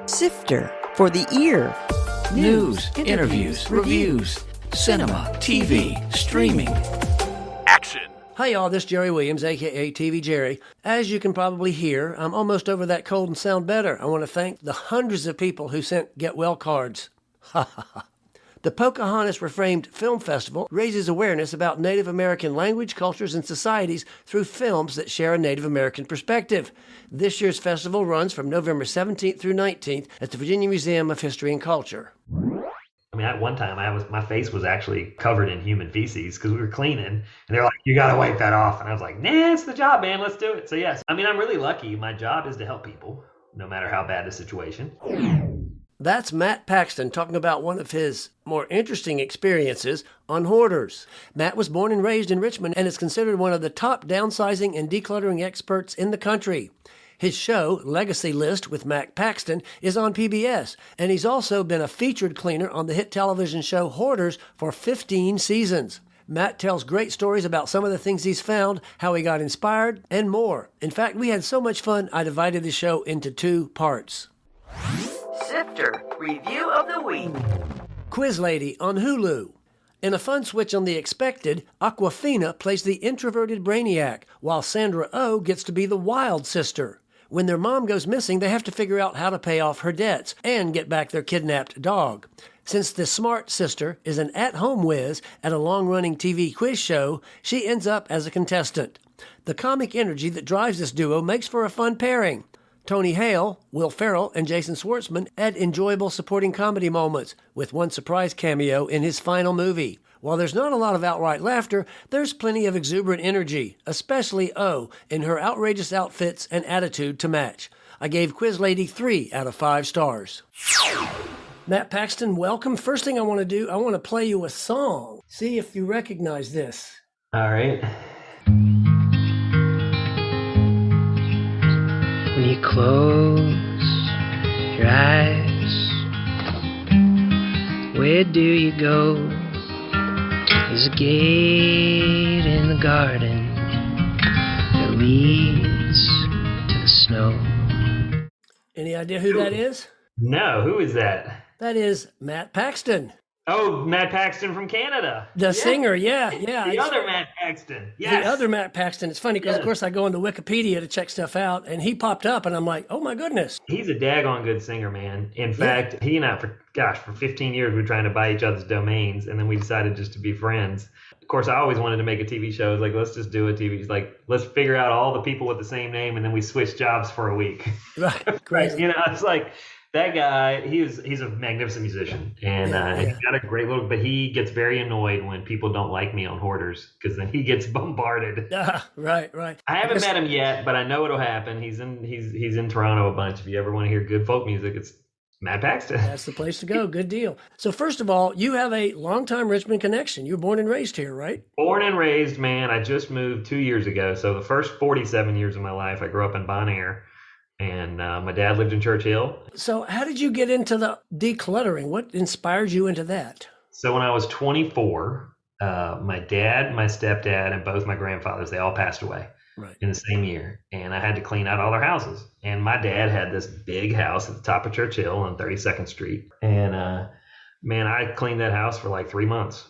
Sifter for the ear. News, interviews, reviews, cinema, TV, streaming. Action. Hi y'all, this is Jerry Williams, aka TV Jerry. As you can probably hear, I'm almost over that cold and sound better. I want to thank the hundreds of people who sent get well cards. Ha ha ha. The Pocahontas Reframed Film Festival raises awareness about Native American language, cultures, and societies through films that share a Native American perspective. This year's festival runs from November 17th through 19th at the Virginia Museum of History and Culture. I mean, at one time, my face was actually covered in human feces because we were cleaning, and they're like, "You got to wipe that off." And I was like, "Nah, it's the job, man. Let's do it." So yes, I mean, I'm really lucky. My job is to help people, no matter how bad the situation. That's Matt Paxton talking about one of his more interesting experiences on Hoarders. Matt was born and raised in Richmond and is considered one of the top downsizing and decluttering experts in the country. His show, Legacy List with Matt Paxton, is on PBS, and he's also been a featured cleaner on the hit television show Hoarders for 15 seasons. Matt tells great stories about some of the things he's found, how he got inspired, and more. In fact, we had so much fun, I divided the show into 2 parts. Sifter Review of the Week. Quiz Lady on Hulu. In a fun switch on the expected, Aquafina plays the introverted brainiac, while Sandra Oh gets to be the wild sister. When their mom goes missing, they have to figure out how to pay off her debts and get back their kidnapped dog. Since the smart sister is an at-home whiz at a long-running TV quiz show, she ends up as a contestant. The comic energy that drives this duo makes for a fun pairing. Tony Hale, Will Ferrell, and Jason Schwartzman add enjoyable supporting comedy moments, with one surprise cameo in his final movie. While there's not a lot of outright laughter, there's plenty of exuberant energy, especially O in her outrageous outfits and attitude to match. I gave Quiz Lady 3 out of 5 stars. Matt Paxton, welcome. First thing I want to do, I want to play you a song. See if you recognize this. All right. When you close your eyes, where do you go? There's a gate in the garden that leads to the snow. Any idea who that is? No, who is that? That is Matt Paxton. Oh, Matt Paxton from Canada. The singer, yeah. The other Matt Paxton. Yes. The other Matt Paxton. It's funny because, of course, I go into Wikipedia to check stuff out, and he popped up, and I'm like, oh, my goodness. He's a daggone good singer, man. In fact, he and I, for 15 years, we were trying to buy each other's domains, and then we decided just to be friends. Of course, I always wanted to make a TV show. I was like, let's just do a TV. He's like, let's figure out all the people with the same name, and then we switch jobs for a week. Right, crazy. It's like, that guy, he's a magnificent musician, and he's got a great little. But he gets very annoyed when people don't like me on Hoarders, because then he gets bombarded. Right. I haven't met him yet, but I know it'll happen. He's in Toronto a bunch. If you ever want to hear good folk music, it's Matt Paxton. That's the place to go. Good deal. So first of all, you have a longtime Richmond connection. You were born and raised here, right? Born and raised, man. I just moved 2 years ago. So the first 47 years of my life, I grew up in Bon Air. And my dad lived in Churchill. So how did you get into the decluttering? What inspired you into that? So when I was 24, my dad, my stepdad, and both my grandfathers, they all passed away in the same year. And I had to clean out all their houses. And my dad had this big house at the top of Churchill on 32nd Street. And man, I cleaned that house for like 3 months.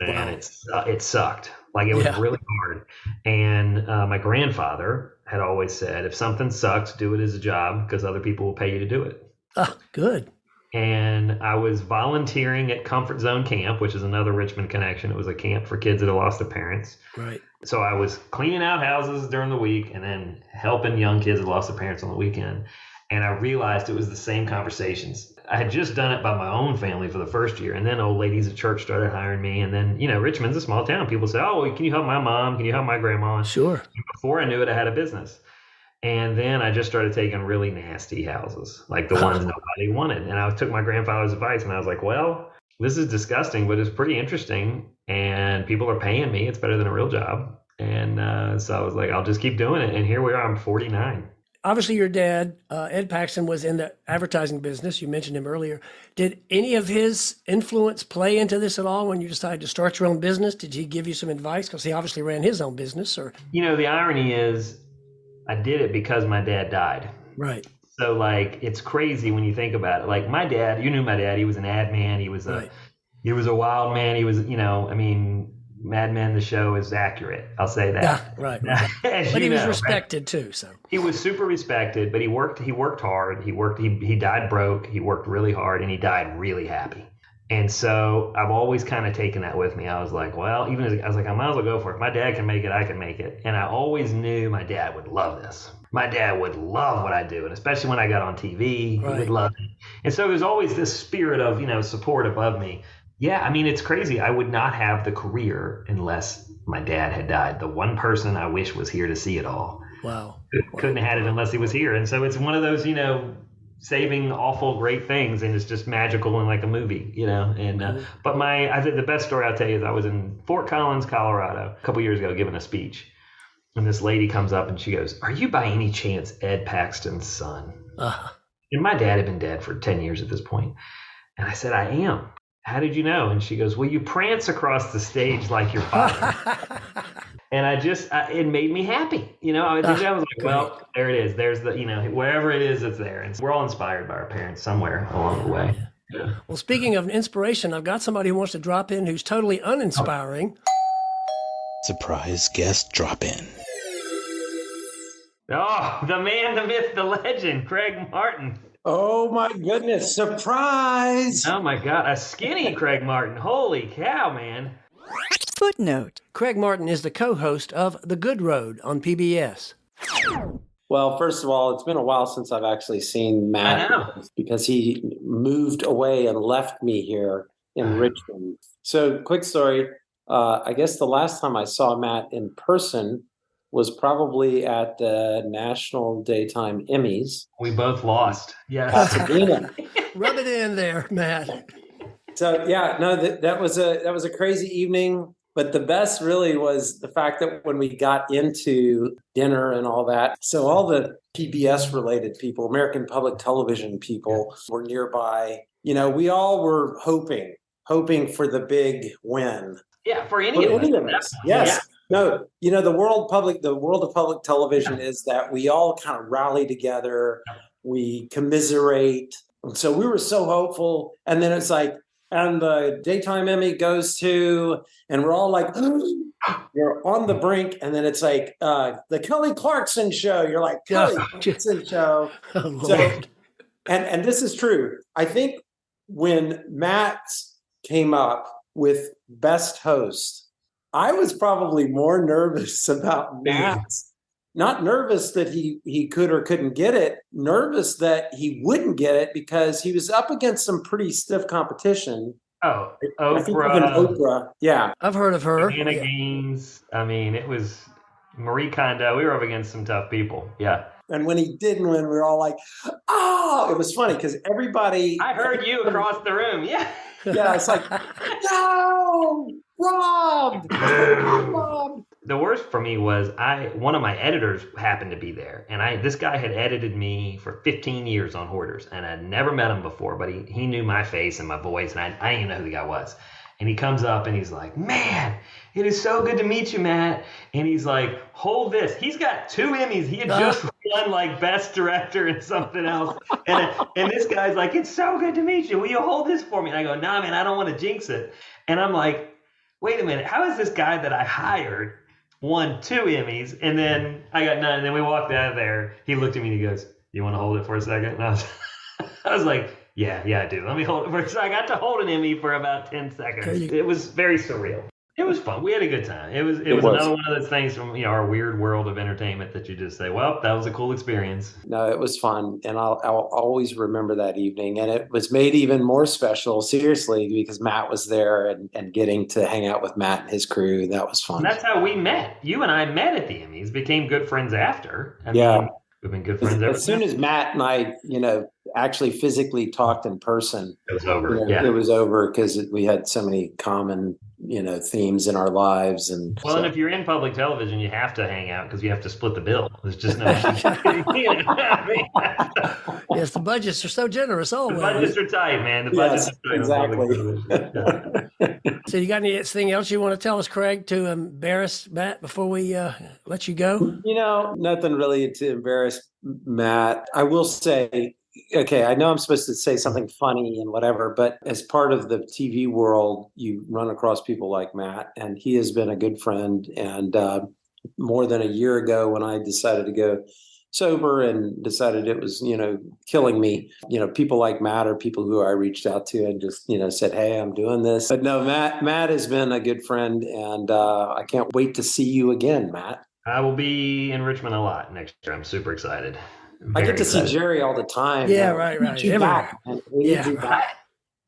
And it sucked. Like, it was really hard. And my grandfather had always said, if something sucks, do it as a job, because other people will pay you to do it. Oh, good. And I was volunteering at Comfort Zone Camp, which is another Richmond connection. It was a camp for kids that had lost their parents. Right. So I was cleaning out houses during the week and then helping young kids that lost their parents on the weekend. And I realized it was the same conversations. I had just done it by my own family for the first year. And then old ladies at church started hiring me. And then, Richmond's a small town. People say, oh, well, can you help my mom? Can you help my grandma? Sure. And before I knew it, I had a business. And then I just started taking really nasty houses, like the ones nobody wanted. And I took my grandfather's advice, and I was like, well, this is disgusting, but it's pretty interesting. And people are paying me. It's better than a real job. And so I was like, I'll just keep doing it. And here we are. I'm 49. Obviously, your dad, Ed Paxton, was in the advertising business. You mentioned him earlier. Did any of his influence play into this at all when you decided to start your own business? Did he give you some advice? Because he obviously ran his own business. Or the irony is I did it because my dad died. Right. So like, it's crazy when you think about it. Like my dad, you knew my dad. He was an ad man. Right. He was a wild man. He was, I mean, Mad Men, the show is accurate. I'll say that. Yeah, right. But he was respected too. So he was super respected, but he worked hard. He died broke. He worked really hard, and he died really happy. And so I've always kind of taken that with me. I was like, well, I was like, I might as well go for it. If my dad can make it, I can make it. And I always knew my dad would love this. My dad would love what I do. And especially when I got on TV, he would love it. And so there's always this spirit of, support above me. Yeah, I mean, it's crazy. I would not have the career unless my dad had died. The one person I wish was here to see it all. Wow. Couldn't have had it unless he was here. And so it's one of those, saving awful great things, and it's just magical and like a movie, and but I think the best story I'll tell you is I was in Fort Collins, Colorado a couple years ago giving a speech, and this lady comes up and she goes, "Are you by any chance Ed Paxton's son?" And my dad had been dead for 10 years at this point. And I said, "I am." "How did you know?" And she goes, "Well, you prance across the stage like your father." And it made me happy. I was like, well, there it is. There's the, wherever it is, it's there. And we're all inspired by our parents somewhere along the way. Yeah. Well, speaking of inspiration, I've got somebody who wants to drop in who's totally uninspiring. Surprise guest drop in. Oh, the man, the myth, the legend, Craig Martin. Oh my goodness, surprise! Oh my God, a skinny Craig Martin. Holy cow, man. Footnote. Craig Martin is the co-host of The Good Road on PBS. Well, first of all, it's been a while since I've actually seen Matt because he moved away and left me here in Richmond. So, quick story. I guess the last time I saw Matt in person was probably at the National Daytime Emmys. We both lost. Yes. Pasadena. Rub it in there, Matt. So yeah, no, that was a crazy evening. But the best really was the fact that when we got into dinner and all that, so all the PBS related people, American Public Television people were nearby. We all were hoping for the big win. Yeah, for any of us. Yes. Yeah. No, the world of public television is that we all kind of rally together, we commiserate. And so we were so hopeful. And then it's like, and the daytime Emmy goes to, and we're all like, you're on the brink. And then it's like the Kelly Clarkson show. You're like, Kelly Clarkson show. Oh, so, and this is true. I think when Matt came up with Best Host, I was probably more nervous about Matt's. Not nervous that he could or couldn't get it, nervous that he wouldn't get it because he was up against some pretty stiff competition. Oh, Oprah. Yeah. I've heard of her. Anna Gaines. I mean, it was Marie Kondo. We were up against some tough people. Yeah. And when he didn't win, we were all like, oh, it was funny because everybody. I heard you across the room. Yeah. Yeah. It's like, no, robbed. The worst for me was one of my editors happened to be there, and this guy had edited me for 15 years on Hoarders, and I'd never met him before, but he knew my face and my voice, and I didn't even know who the guy was. And he comes up and he's like, "Man, it is so good to meet you, Matt." And he's like, "Hold this." He's got 2 Emmys. He had just won like Best Director and something else. And this guy's like, "It's so good to meet you. Will you hold this for me?" And I go, "Nah, man, I don't want to jinx it." And I'm like, wait a minute. How is this guy that I hired won 2 Emmys, and then I got none, and then we walked out of there. He looked at me and he goes, "You want to hold it for a second?" And I was like, yeah, I do. Let me hold it for a second. I got to hold an Emmy for about 10 seconds. It was very surreal. It was fun. We had a good time. It was another one of those things from our weird world of entertainment that you just say, well, that was a cool experience. No, it was fun. And I'll always remember that evening. And it was made even more special, seriously, because Matt was there and getting to hang out with Matt and his crew. That was fun. And that's how we met. You and I met at the Emmys, became good friends after. I mean, we've been good friends ever since. As soon as Matt and I, actually physically talked in person, it was over. It was over because we had so many common themes in our lives. And and if you're in public television, you have to hang out because you have to split the bill. There's just no Yes, the budgets are so generous always. The budgets are tight, man. The budgets are tight. Exactly. So you got anything else you want to tell us, Craig, to embarrass Matt before we let you go? Nothing really to embarrass Matt. I will say, okay, I know I'm supposed to say something funny and whatever, but as part of the TV world, you run across people like Matt, and he has been a good friend. And more than a year ago, when I decided to go sober and decided it was, killing me, people like Matt are people who I reached out to and just, said, hey, I'm doing this. But no, Matt has been a good friend, and I can't wait to see you again, Matt. I will be in Richmond a lot next year. I'm super excited. I get to see Jerry all the time. Yeah, right. We need you back.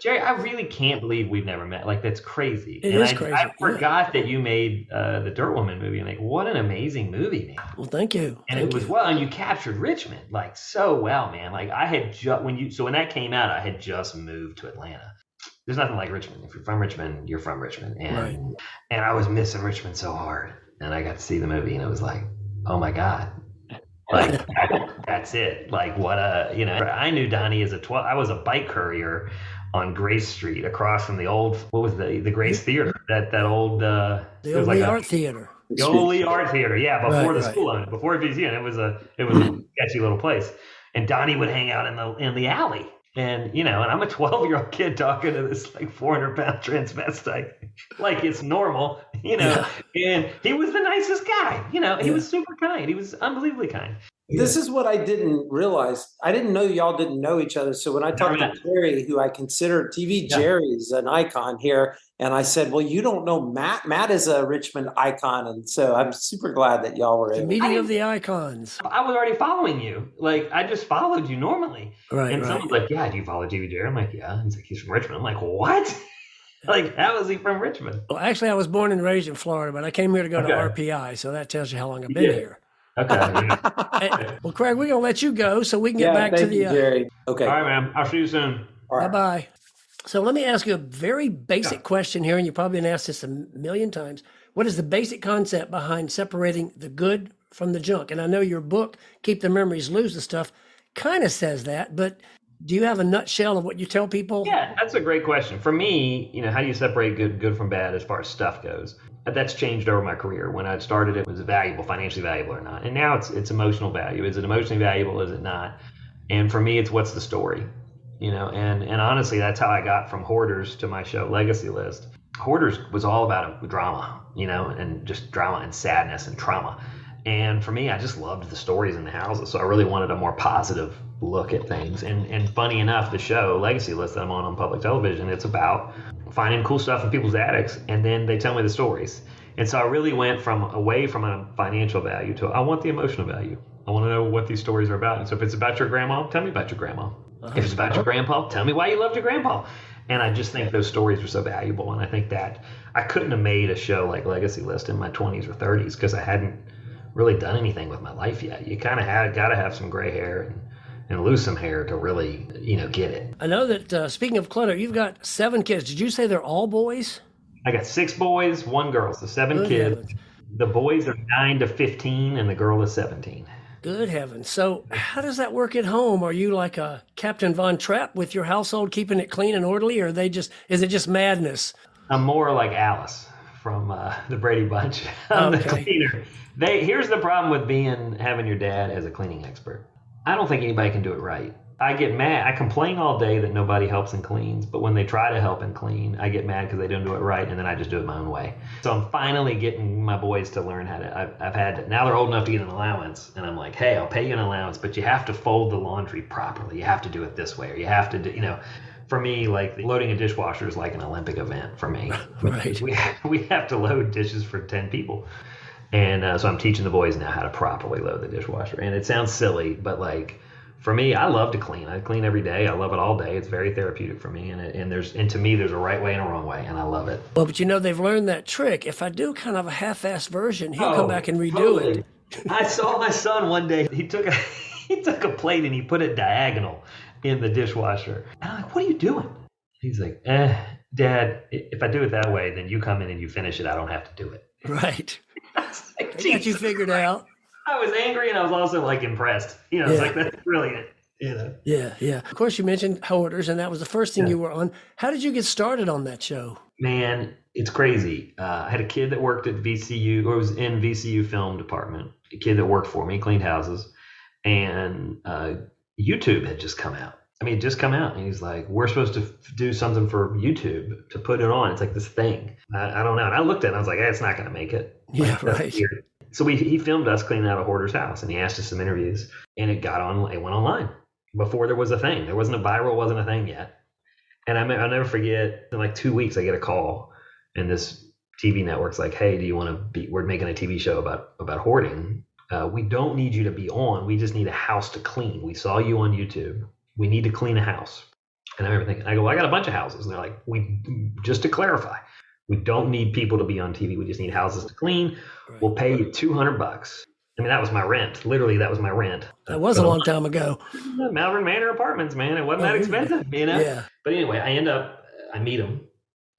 Jerry, I really can't believe we've never met. Like, that's crazy. It is crazy. I forgot that you made the Dirt Woman movie. Like, what an amazing movie, man. Well, thank you. And and you captured Richmond like so well, man. Like, I had when that came out, I had just moved to Atlanta. There's nothing like Richmond. If you're from Richmond, you're from Richmond. And I was missing Richmond so hard. And I got to see the movie, and it was like, oh my God. Like, that's it. Like, what I knew Donnie as I was a bike courier on Grace Street across from the old, what was the Grace Theater? That old, the old Lee Art Theater. The old Lee Art Theater. Yeah. Before the school owned it, before VC, and it was a sketchy little place. And Donnie would hang out in the alley. And, and I'm a 12-year-old kid talking to this like 400-pound transvestite, like it's normal, and he was the nicest guy, he was super kind. He was unbelievably kind. This is what I didn't realize. I didn't know y'all didn't know each other. So when I talked to Jerry, who I consider TV Jerry is an icon here, and I said, well, you don't know Matt. Matt is a Richmond icon. And so I'm super glad that y'all were able. The meeting of the icons. I was already following you. Like, I just followed you normally. Right. And someone's like, yeah, do you follow TV Jerry? I'm like, yeah. He's like, he's from Richmond. I'm like, what? Like, how is he from Richmond? Well, actually, I was born and raised in Florida, but I came here to go to RPI. So that tells you how long I've been here. Okay. Well, Craig, we're going to let you go so we can get back to the... Jerry. Okay. All right, man. I'll see you soon. All right. Bye-bye. So let me ask you a very basic question here, and you've probably been asked this a million times. What is the basic concept behind separating the good from the junk? And I know your book, Keep the Memories, Lose the Stuff, kind of says that, but do you have a nutshell of what you tell people? Yeah, that's a great question. For me, how do you separate good from bad as far as stuff goes? That's changed over my career. When I started, it was valuable, financially valuable or not. And now it's emotional value. Is it emotionally valuable? Is it not? And for me, it's what's the story? And honestly, that's how I got from Hoarders to my show Legacy List. Hoarders was all about drama, and just drama and sadness and trauma. And for me, I just loved the stories in the houses. So I really wanted a more positive look at things. And funny enough, the show Legacy List that I'm on public television, it's about finding cool stuff in people's attics, and then they tell me the stories. And so I really went away from a financial value to I want the emotional value. I want to know what these stories are about. And so if it's about your grandma, tell me about your grandma. If it's about your grandpa, tell me why you loved your grandpa. And I just think those stories are so valuable. And I think that I couldn't have made a show like Legacy List in my 20s or 30s because I hadn't really done anything with my life yet. You kind of got to have some gray hair and lose some hair to really, get it. I know that speaking of clutter, you've got 7 kids. Did you say they're all boys? I got 6 boys, 1 girl, so 7 kids. Heavens. The boys are 9 to 15 and the girl is 17. Good heavens. So how does that work at home? Are you like a Captain Von Trapp with your household, keeping it clean and orderly, or is it just madness? I'm more like Alice from the Brady Bunch. I'm the cleaner. Here's the problem with having your dad as a cleaning expert. I don't think anybody can do it right. I get mad. I complain all day that nobody helps and cleans, but when they try to help and clean, I get mad because they don't do it right, and then I just do it my own way. So I'm finally getting my boys to learn how to. I've had to, now they're old enough to get an allowance, and I'm like, hey, I'll pay you an allowance, but you have to fold the laundry properly. You have to do it this way, or you have to do, For me, like loading a dishwasher is like an Olympic event for me. Right. We have to load dishes for 10 people. And so I'm teaching the boys now how to properly load the dishwasher. And it sounds silly, but like for me, I love to clean. I clean every day. I love it all day. It's very therapeutic for me. And to me, there's a right way and a wrong way, and I love it. Well, but they've learned that trick. If I do kind of a half-assed version, he'll come back and redo it. I saw my son one day. He took a plate and he put it diagonal in the dishwasher. And I'm like, what are you doing? He's like, Dad, if I do it that way, then you come in and you finish it. I don't have to do it. Right. I got you figured out. I was angry and I was also like impressed. It's like, that's brilliant. Yeah. Of course, you mentioned Hoarders, and that was the first thing you were on. How did you get started on that show? Man, it's crazy. I had a kid that worked at VCU, or was in VCU film department. A kid that worked for me, cleaned houses. and YouTube had just come out. I mean, it just come out, and he's like, "We're supposed to do something for YouTube to put it on. It's like this thing. I don't know." And I looked at it, and I was like, "It's not going to make it." Yeah, like, right. Weird. So he filmed us cleaning out a hoarder's house, and he asked us some interviews, and it went online before there was a thing. There wasn't a viral, wasn't a thing yet. And I'll never forget. In like 2 weeks, I get a call, and this TV network's like, "Hey, do you want to be? We're making a TV show about hoarding. We don't need you to be on. We just need a house to clean. We saw you on YouTube. We need to clean a house." And I remember thinking, I go, "Well, I got a bunch of houses." And they're like, just to clarify, we don't need people to be on TV. We just need houses to clean. Right. We'll pay you $200. I mean, that was my rent. Literally, that was my rent. That was a long time ago. Malvern Manor Apartments, man. It wasn't that expensive, you know? Yeah. But anyway, I meet them,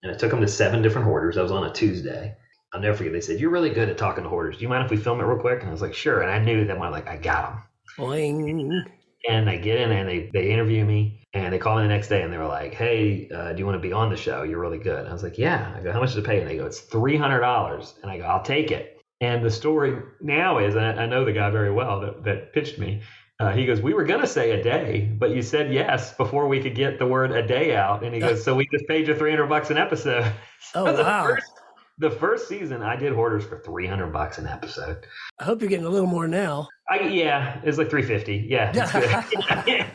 and I took them to 7 different hoarders. I was on a Tuesday. I'll never forget. They said, "You're really good at talking to hoarders. Do you mind if we film it real quick?" And I was like, "Sure." And I knew that one, like, I got them. Boing. And I get in, and they interview me, and they call me the next day, and they were like, "Hey, do you want to be on the show? You're really good." And I was like, "Yeah." I go, "How much does it pay?" And they go, "It's $300. And I go, "I'll take it." And the story now is, and I know the guy very well that pitched me. He goes, "We were going to say a day, but you said yes before we could get the word a day out." And he goes, "So we just paid you $300 an episode." So oh, wow. The first season, I did Hoarders for $300 an episode. I hope you're getting a little more now. Yeah, it's like $350. Yeah, it's good.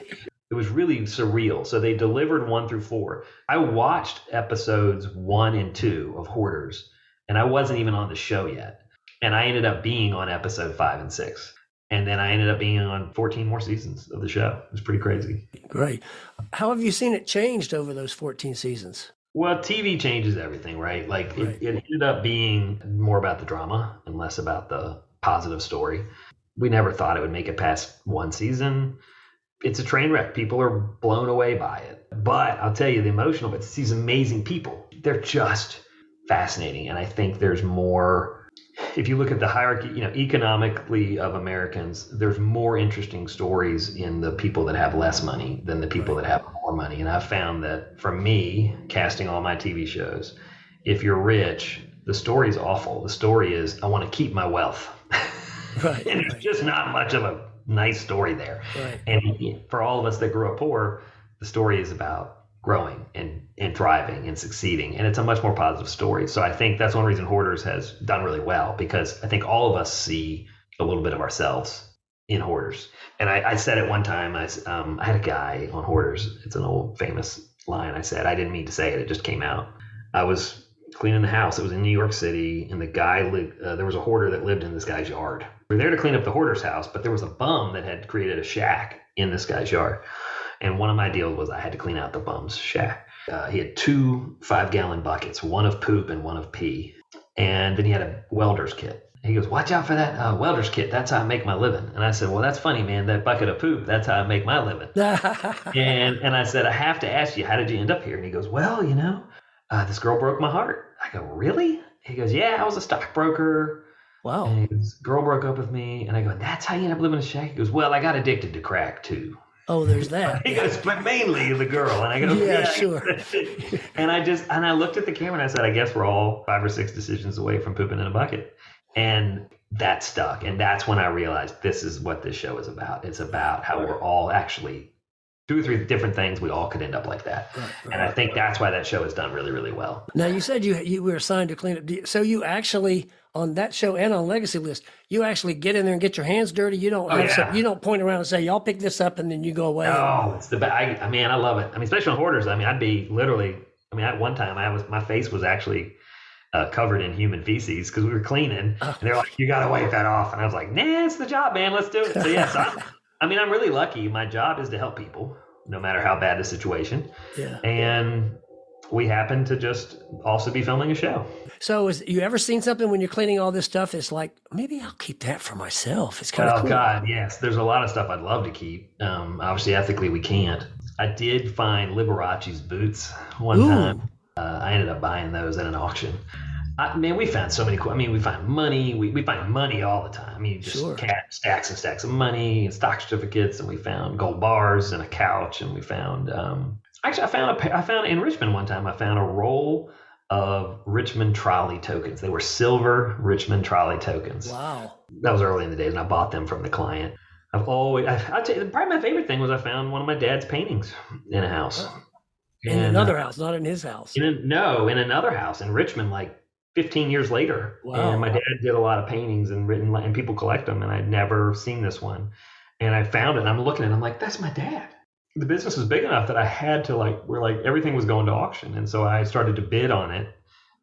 It was really surreal. So they delivered 1 through 4. I watched episodes 1 and 2 of Hoarders, and I wasn't even on the show yet. And I ended up being on episode 5 and 6. And then I ended up being on 14 more seasons of the show. It was pretty crazy. Great. How have you seen it changed over those 14 seasons? Well, TV changes everything, right? Like it ended up being more about the drama and less about the positive story. We never thought it would make it past 1 season. It's a train wreck. People are blown away by it. But I'll tell you, the emotional, but it's these amazing people. They're just fascinating. And I think there's more. If you look at the hierarchy, economically of Americans, there's more interesting stories in the people that have less money than the people that have more money. And I've found that for me, casting all my TV shows, if you're rich, the story's awful. The story is, I want to keep my wealth. Right. And it's just not much of a nice story there. Right. And for all of us that grew up poor, the story is about growing and thriving and succeeding. And it's a much more positive story. So I think that's one reason Hoarders has done really well, because I think all of us see a little bit of ourselves in Hoarders. And I said it one time, I had a guy on Hoarders. It's an old famous line. I said, I didn't mean to say it. It just came out. I was cleaning the house. It was in New York City. And the guy lived, there was a hoarder that lived in this guy's yard. We were there to clean up the hoarder's house, but there was a bum that had created a shack in this guy's yard. And one of my deals was I had to clean out the bum's shack. He had 2 5-gallon buckets, one of poop and one of pee. And then he had a welder's kit. He goes, "Watch out for that welder's kit. That's how I make my living." And I said, "Well, that's funny, man. That bucket of poop, that's how I make my living." and I said, "I have to ask you, how did you end up here?" And he goes, "Well, this girl broke my heart." I go, "Really?" He goes, "Yeah, I was a stockbroker." Wow. And he goes, "Girl broke up with me." And I go, "That's how you end up living in a shack?" He goes, "Well, I got addicted to crack too." Oh, there's that. He goes, "But mainly the girl." And I go, yeah, sure. And I looked at the camera and I said, "I guess we're all 5 or 6 decisions away from pooping in a bucket." And that stuck. And that's when I realized this is what this show is about. It's about how we're all actually 2 or 3 different things. We all could end up like that. Right. And I think that's why that show has done really, really well. Now, you said you were assigned to clean up. So you actually, on that show and on Legacy List, you actually get in there and get your hands dirty. You don't you don't point around and say, "Y'all pick this up," and then you go away. Oh, it's the best. I love it. I mean, especially on Hoarders. I mean, I'd be literally, at one time my face was actually covered in human feces because we were cleaning. And they're like, "You got to wipe that off." And I was like, "Nah, it's the job, man. Let's do it." So yes, I'm really lucky. My job is to help people, no matter how bad the situation. Yeah. And we happen to just also be filming a show. So you ever seen something when you're cleaning all this stuff? It's like, maybe I'll keep that for myself. It's kind of cool. Oh God, yes. There's a lot of stuff I'd love to keep. Obviously, ethically, we can't. I did find Liberace's boots one time. I ended up buying those at an auction. We found so many cool. We find money. We find money all the time. Just stacks and stacks of money and stock certificates, and we found gold bars and a couch, and we found. Actually, I found in Richmond one time. I found a roll of Richmond trolley tokens. They were silver Richmond trolley tokens. Wow. That was early in the days, and I bought them from the client. I'd say probably my favorite thing was I found one of my dad's paintings in a house. In another house, not in his house. In another house in Richmond, like 15 years later. Wow. And my dad did a lot of paintings and people collect them, and I'd never seen this one. And I found it, and I'm looking at it, I'm like, that's my dad. The business was big enough that I had to everything was going to auction. And so I started to bid on it,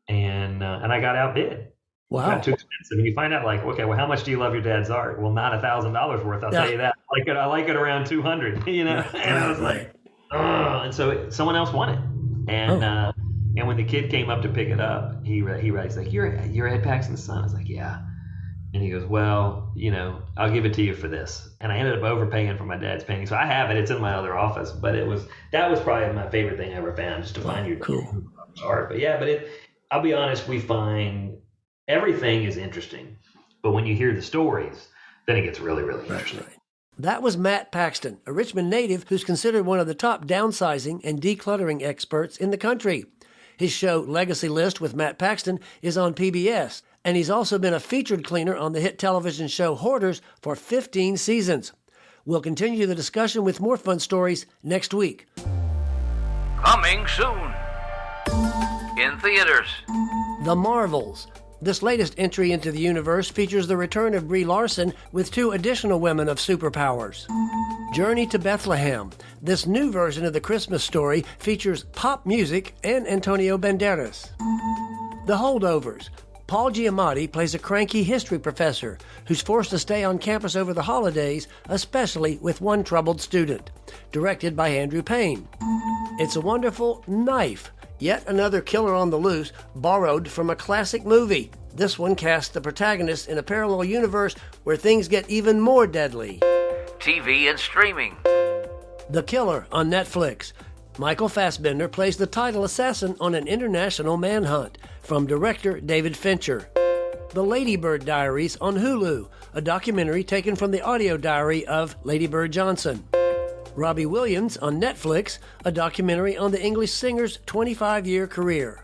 and I got outbid. Wow. It got too expensive. And you find out okay, well, how much do you love your dad's art? Well, not $1,000 worth. I'll tell you that. I like it around 200, And I was like, oh, and so someone else won it. And when the kid came up to pick it up, he writes like, you're Ed Paxton's son. I was like, yeah. And he goes, well, I'll give it to you for this. And I ended up overpaying for my dad's painting. So I have it. It's in my other office. But that was probably my favorite thing I ever found, just to find your art. But yeah, I'll be honest, we find everything is interesting. But when you hear the stories, then it gets really, really interesting. Right. That was Matt Paxton, a Richmond native who's considered one of the top downsizing and decluttering experts in the country. His show, Legacy List with Matt Paxton, is on PBS. And he's also been a featured cleaner on the hit television show Hoarders for 15 seasons. We'll continue the discussion with more fun stories next week. Coming soon. In theaters. The Marvels. This latest entry into the universe features the return of Brie Larson with 2 additional women of superpowers. Journey to Bethlehem. This new version of the Christmas story features pop music and Antonio Banderas. The Holdovers. Paul Giamatti plays a cranky history professor who's forced to stay on campus over the holidays, especially with one troubled student. Directed by Andrew Payne. It's a Wonderful Knife. Yet another killer on the loose, borrowed from a classic movie. This one casts the protagonist in a parallel universe where things get even more deadly. TV and streaming. The Killer on Netflix. Michael Fassbender plays the title assassin on an international manhunt, from director David Fincher. The Lady Bird Diaries on Hulu, a documentary taken from the audio diary of Lady Bird Johnson. Robbie Williams on Netflix, a documentary on the English singer's 25-year career.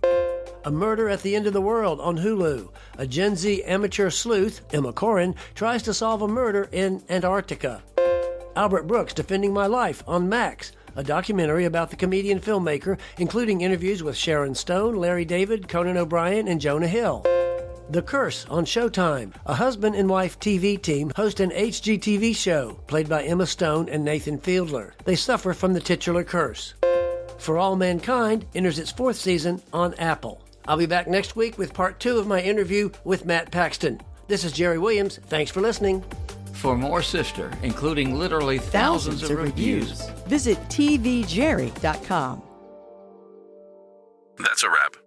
A Murder at the End of the World on Hulu. A Gen Z amateur sleuth, Emma Corrin, tries to solve a murder in Antarctica. Albert Brooks Defending My Life on Max, a documentary about the comedian filmmaker, including interviews with Sharon Stone, Larry David, Conan O'Brien, and Jonah Hill. The Curse on Showtime. A husband and wife TV team host an HGTV show played by Emma Stone and Nathan Fielder. They suffer from the titular curse. For All Mankind enters its 4th season on Apple. I'll be back next week with part 2 of my interview with Matt Paxton. This is Jerry Williams. Thanks for listening. For more Sifter, including literally thousands of reviews, visit tvjerry.com. That's a wrap.